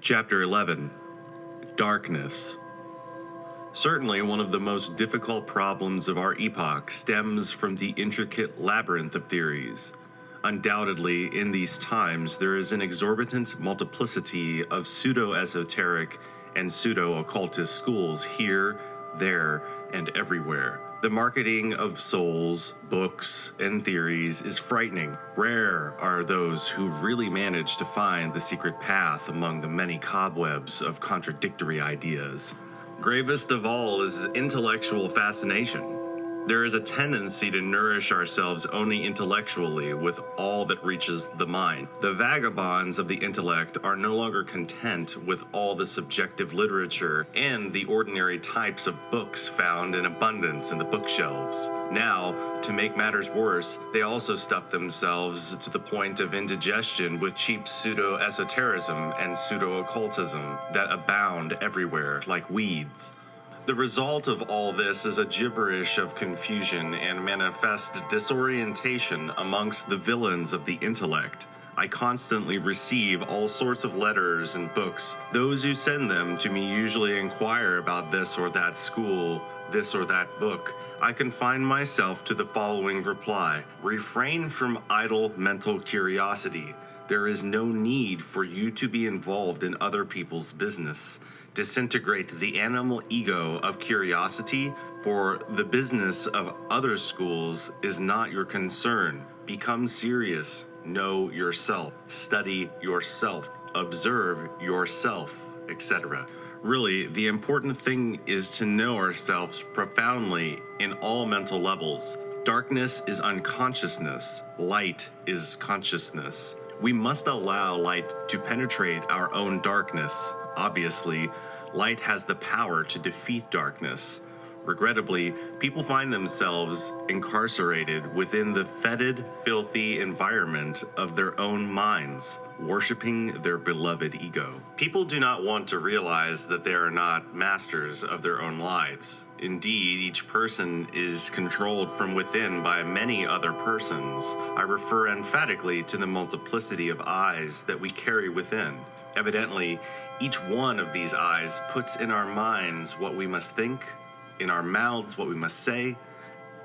Chapter 11. Darkness. Certainly one of the most difficult problems of our epoch stems from the intricate labyrinth of theories. Undoubtedly, in these times, there is an exorbitant multiplicity of pseudo-esoteric and pseudo-occultist schools here, there, and everywhere. The marketing of souls, books, and theories is frightening. Rare are those who really manage to find the secret path among the many cobwebs of contradictory ideas. Gravest of all is intellectual fascination. There is a tendency to nourish ourselves only intellectually with all that reaches the mind. The vagabonds of the intellect are no longer content with all the subjective literature and the ordinary types of books found in abundance in the bookshelves. Now, to make matters worse, they also stuff themselves to the point of indigestion with cheap pseudo-esotericism and pseudo-occultism that abound everywhere like weeds. The result of all this is a gibberish of confusion and manifest disorientation amongst the villains of the intellect. I constantly receive all sorts of letters and books. Those who send them to me usually inquire about this or that school, this or that book. I confine myself to the following reply: refrain from idle mental curiosity. There is no need for you to be involved in other people's business. Disintegrate the animal ego of curiosity, for the business of other schools is not your concern. Become serious. Know yourself. Study yourself. Observe yourself, etc. Really, the important thing is to know ourselves profoundly in all mental levels. Darkness is unconsciousness. Light is consciousness. We must allow light to penetrate our own darkness. Obviously, light has the power to defeat darkness. Regrettably, people find themselves incarcerated within the fetid, filthy environment of their own minds, worshiping their beloved ego. People do not want to realize that they are not masters of their own lives. Indeed, each person is controlled from within by many other persons. I refer emphatically to the multiplicity of eyes that we carry within. Evidently, each one of these eyes puts in our minds what we must think, in our mouths what we must say,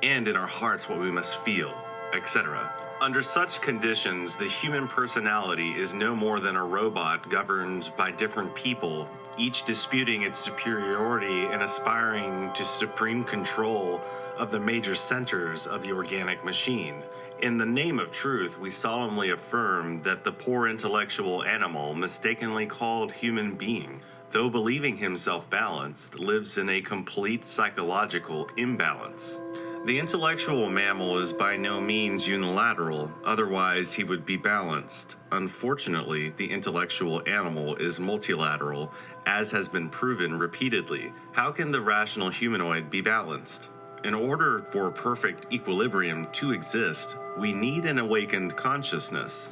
and in our hearts what we must feel, etc. Under such conditions, the human personality is no more than a robot governed by different people, each disputing its superiority and aspiring to supreme control of the major centers of the organic machine. In the name of truth, we solemnly affirm that the poor intellectual animal, mistakenly called human being, though believing himself balanced, lives in a complete psychological imbalance. The intellectual mammal is by no means unilateral, otherwise he would be balanced. Unfortunately, the intellectual animal is multilateral, as has been proven repeatedly. How can the rational humanoid be balanced? In order for perfect equilibrium to exist, we need an awakened consciousness.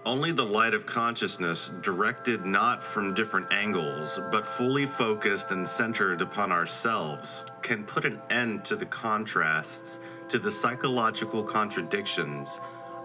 Only the light of consciousness, directed not from different angles, but fully focused and centered upon ourselves, can put an end to the contrasts, to the psychological contradictions.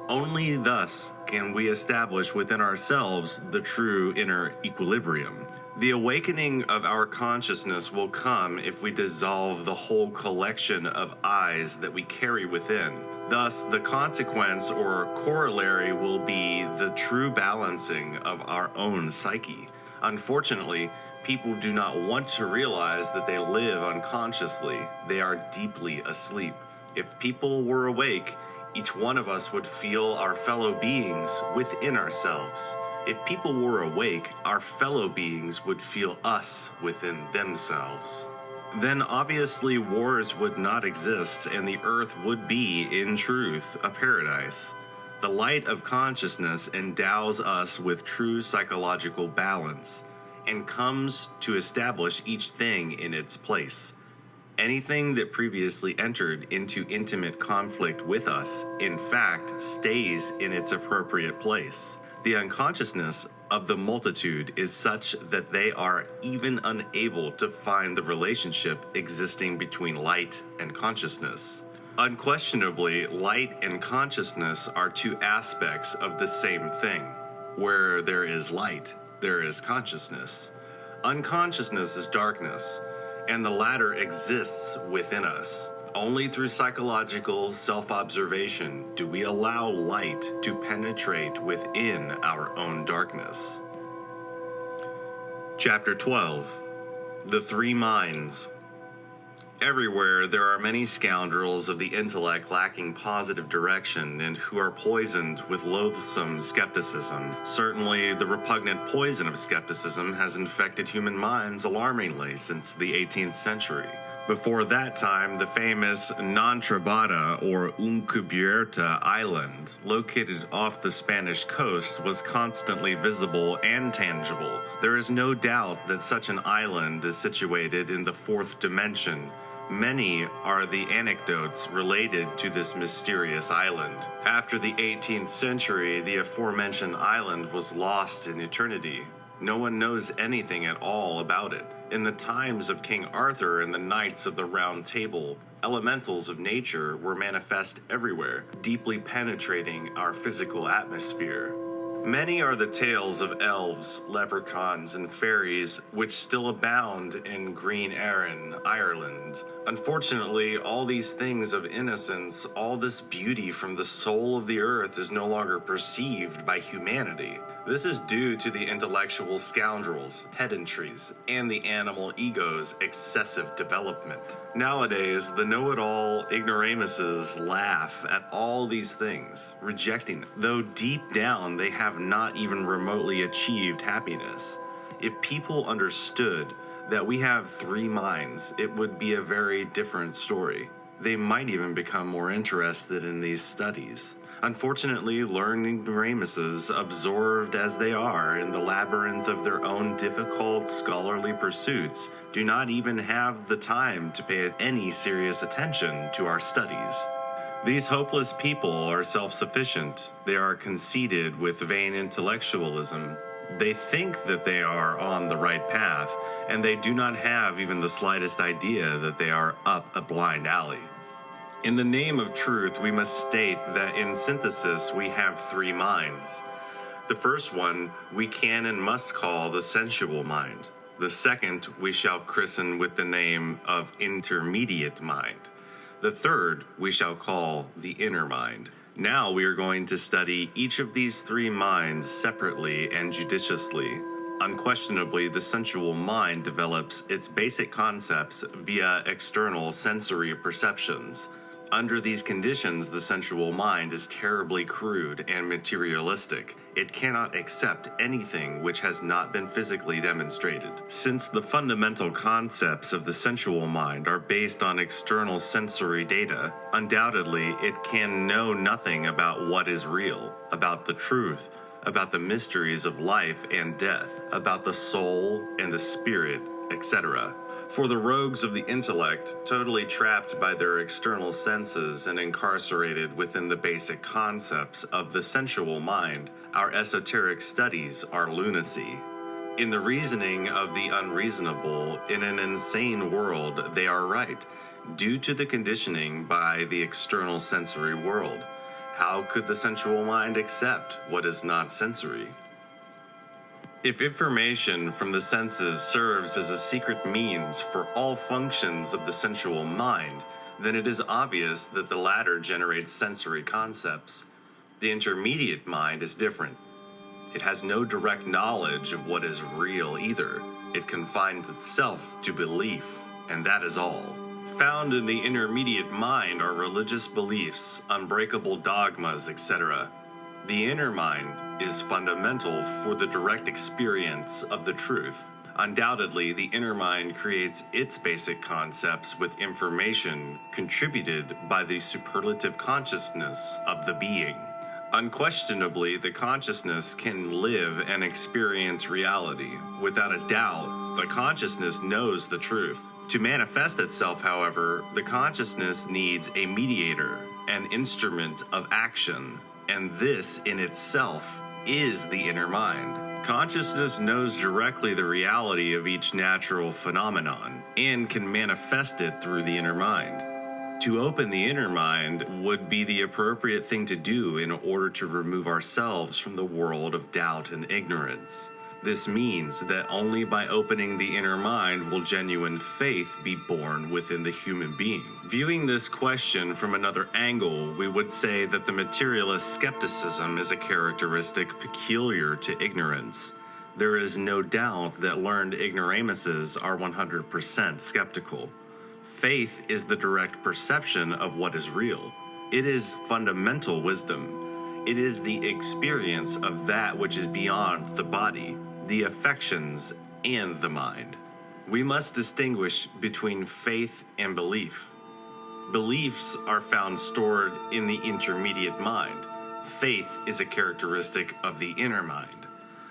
Only thus can we establish within ourselves the true inner equilibrium. The awakening of our consciousness will come if we dissolve the whole collection of eyes that we carry within. Thus, the consequence or corollary will be the true balancing of our own psyche. Unfortunately, people do not want to realize that they live unconsciously. They are deeply asleep. If people were awake, each one of us would feel our fellow beings within ourselves. If people were awake, our fellow beings would feel us within themselves. Then obviously wars would not exist and the earth would be, in truth, a paradise. The light of consciousness endows us with true psychological balance and comes to establish each thing in its place. Anything that previously entered into intimate conflict with us, in fact, stays in its appropriate place. The unconsciousness of the multitude is such that they are even unable to find the relationship existing between light and consciousness. Unquestionably, light and consciousness are two aspects of the same thing. Where there is light, there is consciousness. Unconsciousness is darkness, and the latter exists within us. Only through psychological self-observation do we allow light to penetrate within our own darkness. Chapter 12. The Three Minds. Everywhere there are many scoundrels of the intellect lacking positive direction and who are poisoned with loathsome skepticism. Certainly, the repugnant poison of skepticism has infected human minds alarmingly since the 18th century. Before that time, the famous Non-Trabada or Uncubierta island, located off the Spanish coast, was constantly visible and tangible. There is no doubt that such an island is situated in the fourth dimension. Many are the anecdotes related to this mysterious island. After the 18th century, the aforementioned island was lost in eternity. No one knows anything at all about it. In the times of King Arthur and the Knights of the Round Table, elementals of nature were manifest everywhere, deeply penetrating our physical atmosphere. Many are the tales of elves, leprechauns, and fairies which still abound in Green Erin, Ireland. Unfortunately, all these things of innocence, all this beauty from the soul of the earth is no longer perceived by humanity. This is due to the intellectual scoundrels, pedantries, and the animal ego's excessive development. Nowadays, the know-it-all ignoramuses laugh at all these things, rejecting it, though deep down they have not even remotely achieved happiness. If people understood that we have three minds, it would be a very different story. They might even become more interested in these studies. Unfortunately, learned ignoramuses, absorbed as they are in the labyrinth of their own difficult scholarly pursuits, do not even have the time to pay any serious attention to our studies. These hopeless people are self-sufficient. They are conceited with vain intellectualism. They think that they are on the right path, and they do not have even the slightest idea that they are up a blind alley. In the name of truth, we must state that in synthesis we have three minds. The first one we can and must call the sensual mind. The second we shall christen with the name of intermediate mind. The third we shall call the inner mind. Now we are going to study each of these three minds separately and judiciously. Unquestionably, the sensual mind develops its basic concepts via external sensory perceptions. Under these conditions, the sensual mind is terribly crude and materialistic. It cannot accept anything which has not been physically demonstrated. Since the fundamental concepts of the sensual mind are based on external sensory data, undoubtedly it can know nothing about what is real, about the truth, about the mysteries of life and death, about the soul and the spirit, etc. For the rogues of the intellect, totally trapped by their external senses and incarcerated within the basic concepts of the sensual mind, our esoteric studies are lunacy. In the reasoning of the unreasonable, in an insane world, they are right, due to the conditioning by the external sensory world. How could the sensual mind accept what is not sensory? If information from the senses serves as a secret means for all functions of the sensual mind, then it is obvious that the latter generates sensory concepts. The intermediate mind is different. It has no direct knowledge of what is real either. It confines itself to belief, and that is all. Found in the intermediate mind are religious beliefs, unbreakable dogmas, etc. The inner mind is fundamental for the direct experience of the truth. Undoubtedly, the inner mind creates its basic concepts with information contributed by the superlative consciousness of the being. Unquestionably, the consciousness can live and experience reality. Without a doubt, the consciousness knows the truth. To manifest itself, however, the consciousness needs a mediator, an instrument of action. And this in itself is the inner mind. Consciousness knows directly the reality of each natural phenomenon and can manifest it through the inner mind. To open the inner mind would be the appropriate thing to do in order to remove ourselves from the world of doubt and ignorance. This means that only by opening the inner mind will genuine faith be born within the human being. Viewing this question from another angle, we would say that the materialist skepticism is a characteristic peculiar to ignorance. There is no doubt that learned ignoramuses are 100% skeptical. Faith is the direct perception of what is real. It is fundamental wisdom. It is the experience of that which is beyond the body, the affections, and the mind. We must distinguish between faith and belief. Beliefs are found stored in the intermediate mind. Faith is a characteristic of the inner mind.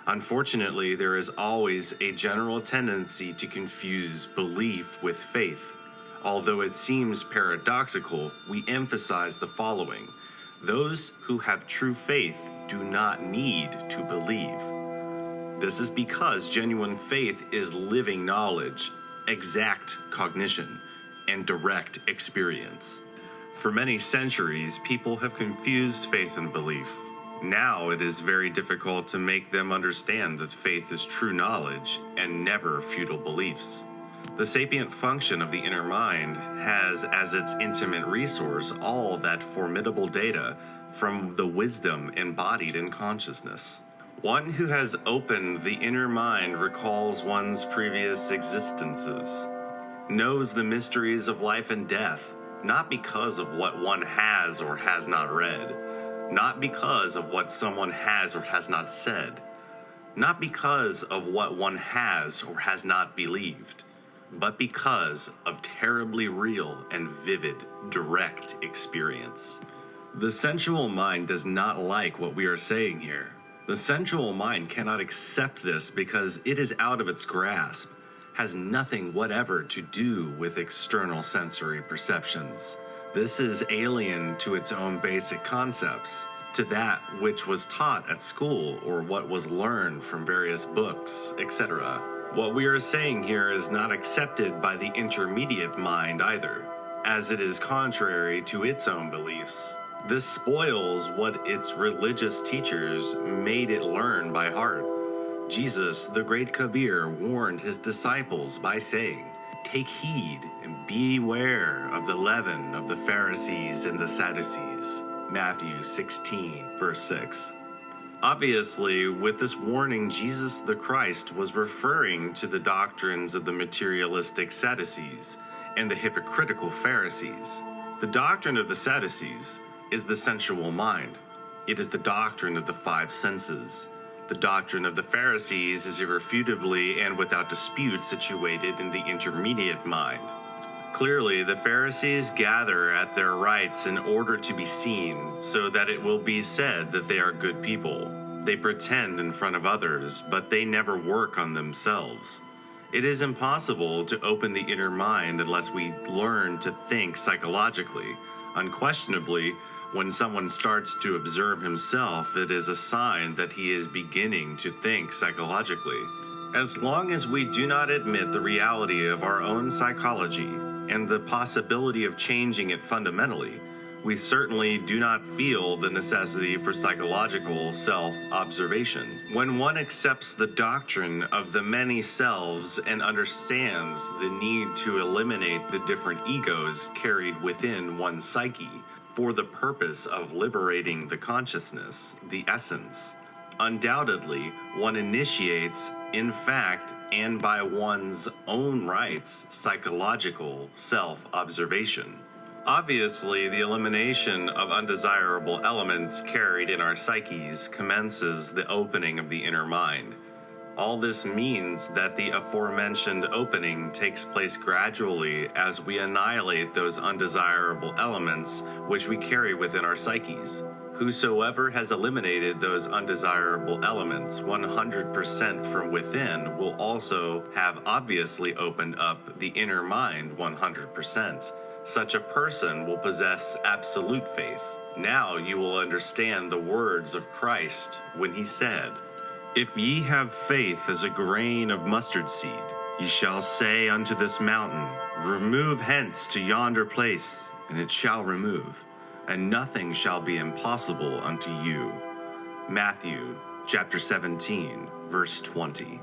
Unfortunately, there is always a general tendency to confuse belief with faith. Although it seems paradoxical, we emphasize the following: those who have true faith do not need to believe. This is because genuine faith is living knowledge, exact cognition, and direct experience. For many centuries, people have confused faith and belief. Now it is very difficult to make them understand that faith is true knowledge and never futile beliefs. The sapient function of the inner mind has as its intimate resource all that formidable data from the wisdom embodied in consciousness. One who has opened the inner mind recalls one's previous existences, knows the mysteries of life and death, not because of what one has or has not read, not because of what someone has or has not said, not because of what one has or has not believed, but because of terribly real and vivid, direct experience. The sensual mind does not like what we are saying here. The sensual mind cannot accept this because it is out of its grasp, has nothing whatever to do with external sensory perceptions. This is alien to its own basic concepts, to that which was taught at school or what was learned from various books, etc. What we are saying here is not accepted by the intermediate mind either, as it is contrary to its own beliefs. This spoils what its religious teachers made it learn by heart. Jesus, the great Kabir, warned his disciples by saying, "Take heed and beware of the leaven of the Pharisees and the Sadducees." Matthew 16, verse 6. Obviously, with this warning, Jesus the Christ was referring to the doctrines of the materialistic Sadducees and the hypocritical Pharisees. The doctrine of the Sadducees is the sensual mind. It is the doctrine of the five senses. The doctrine of the Pharisees is irrefutably and without dispute situated in the intermediate mind. Clearly, the Pharisees gather at their rites in order to be seen, so that it will be said that they are good people. They pretend in front of others, but they never work on themselves. It is impossible to open the inner mind unless we learn to think psychologically. Unquestionably, when someone starts to observe himself, it is a sign that he is beginning to think psychologically. As long as we do not admit the reality of our own psychology and the possibility of changing it fundamentally, we certainly do not feel the necessity for psychological self-observation. When one accepts the doctrine of the many selves and understands the need to eliminate the different egos carried within one's psyche for the purpose of liberating the consciousness, the essence, undoubtedly one initiates, in fact, and by one's own rights, psychological self-observation. Obviously, the elimination of undesirable elements carried in our psyches commences the opening of the inner mind. All this means that the aforementioned opening takes place gradually as we annihilate those undesirable elements which we carry within our psyches. Whosoever has eliminated those undesirable elements 100% from within will also have obviously opened up the inner mind 100%. Such a person will possess absolute faith. Now you will understand the words of Christ when he said, "If ye have faith as a grain of mustard seed, ye shall say unto this mountain, Remove hence to yonder place, and it shall remove, and nothing shall be impossible unto you." Matthew chapter 17, verse 20.